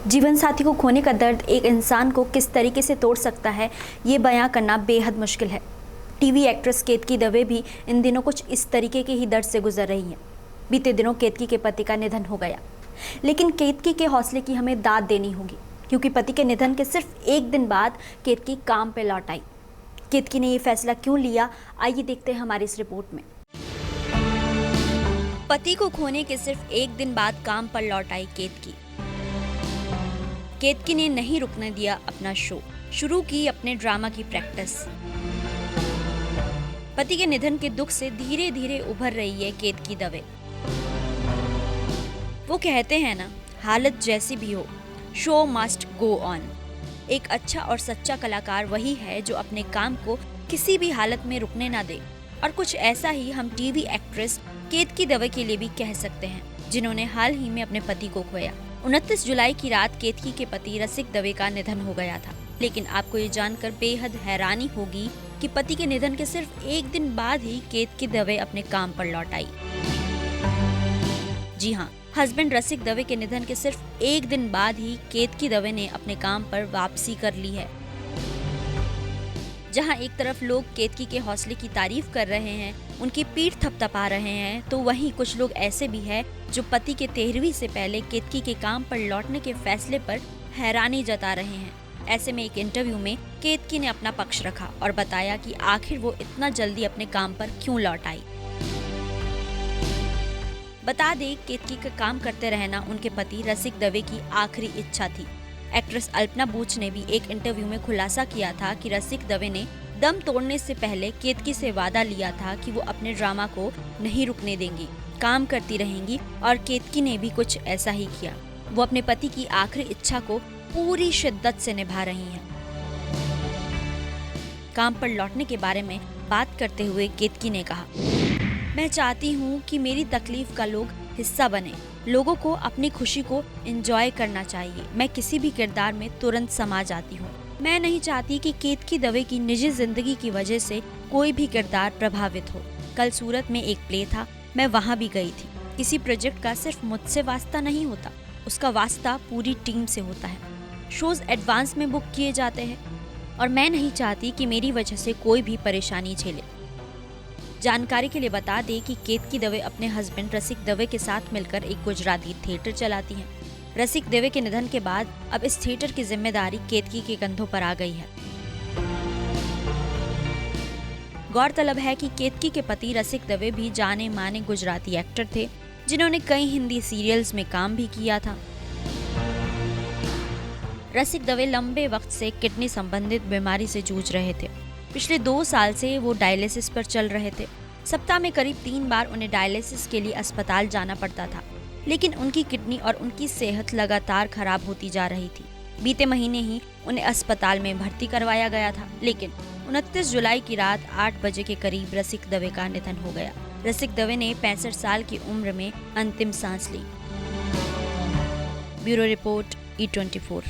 जीवन साथी को खोने का दर्द एक इंसान को किस तरीके से तोड़ सकता है, ये बयां करना बेहद मुश्किल है। टीवी एक्ट्रेस केतकी दवे भी इन दिनों कुछ इस तरीके के ही दर्द से गुजर रही हैं। बीते दिनों केतकी के पति का निधन हो गया, लेकिन केतकी के हौसले की हमें दाद देनी होगी, क्योंकि पति के निधन के सिर्फ एक दिन बाद केतकी काम पे लौट आई। केतकी ने ये फैसला क्यों लिया, आइए देखते हैं हमारी इस रिपोर्ट में। पति को खोने के सिर्फ एक दिन बाद काम पर लौट आई केतकी। केतकी ने नहीं रुकने दिया अपना शो, शुरू की अपने ड्रामा की प्रैक्टिस। पति के निधन के दुख से धीरे धीरे उभर रही है केतकी दवे। वो कहते हैं ना, हालत जैसी भी हो, शो मस्ट गो ऑन। एक अच्छा और सच्चा कलाकार वही है जो अपने काम को किसी भी हालत में रुकने ना दे, और कुछ ऐसा ही हम टीवी एक्ट्रेस केतकी दवे के लिए भी कह सकते हैं, जिन्होंने हाल ही में अपने पति को खोया। 29 जुलाई की रात केतकी के पति रसिक दवे का निधन हो गया था, लेकिन आपको ये जानकर बेहद हैरानी होगी कि पति के निधन के सिर्फ एक दिन बाद ही केतकी दवे अपने काम पर लौट आई। जी हाँ, हस्बैंड रसिक दवे के निधन के सिर्फ एक दिन बाद ही केतकी दवे ने अपने काम पर वापसी कर ली है। जहां एक तरफ लोग केतकी के हौसले की तारीफ कर रहे हैं, उनकी पीठ थपथपा रहे हैं, तो वहीं कुछ लोग ऐसे भी हैं जो पति के 13वीं से पहले केतकी के काम पर लौटने के फैसले पर हैरानी जता रहे हैं। ऐसे में एक इंटरव्यू में केतकी ने अपना पक्ष रखा और बताया कि आखिर वो इतना जल्दी अपने काम पर क्यों लौट आई। बता दें, केतकी का काम करते रहना उनके पति रसिक दवे की आखिरी इच्छा थी। एक्ट्रेस अल्पना बूच ने भी एक इंटरव्यू में खुलासा किया था कि रसिक दवे ने दम तोड़ने से पहले केतकी से वादा लिया था कि वो अपने ड्रामा को नहीं रुकने देंगी, काम करती रहेंगी, और केतकी ने भी कुछ ऐसा ही किया। वो अपने पति की आखिरी इच्छा को पूरी शिद्दत से निभा रही हैं। काम पर लौटने के बारे में बात करते हुए केतकी ने कहा, मैं चाहती हूँ कि मेरी तकलीफ का लोग हिस्सा बने। लोगों को अपनी खुशी को एंजॉय करना चाहिए। मैं किसी भी किरदार में तुरंत समा जाती हूँ। मैं नहीं चाहती कि केतकी दवे की निजी जिंदगी की वजह से कोई भी किरदार प्रभावित हो। कल सूरत में एक प्ले था, मैं वहाँ भी गई थी। किसी प्रोजेक्ट का सिर्फ मुझसे वास्ता नहीं होता, उसका वास्ता पूरी टीम से होता है। शोज एडवांस में बुक किए जाते हैं और मैं नहीं चाहती कि मेरी वजह से कोई भी परेशानी झेले। जानकारी के लिए बता दें कि केतकी दवे अपने हस्बैंड रसिक दवे के साथ मिलकर एक गुजराती थिएटर चलाती हैं। रसिक दवे के निधन के बाद अब इस थिएटर की जिम्मेदारी केतकी के कंधों पर आ गई है। गौरतलब है कि केतकी के पति रसिक दवे भी जाने माने गुजराती एक्टर थे, जिन्होंने कई हिंदी सीरियल्स में काम भी किया था। रसिक दवे लंबे वक्त से किडनी संबंधित बीमारी से जूझ रहे थे। पिछले 2 साल से वो डायलिसिस पर चल रहे थे। सप्ताह में करीब 3 बार उन्हें डायलिसिस के लिए अस्पताल जाना पड़ता था, लेकिन उनकी किडनी और उनकी सेहत लगातार खराब होती जा रही थी। बीते महीने ही उन्हें अस्पताल में भर्ती करवाया गया था, लेकिन 29 जुलाई की रात 8 बजे के करीब रसिक दवे का निधन हो गया। रसिक दवे ने 65 साल की उम्र में अंतिम सांस ली। Bureau report E24।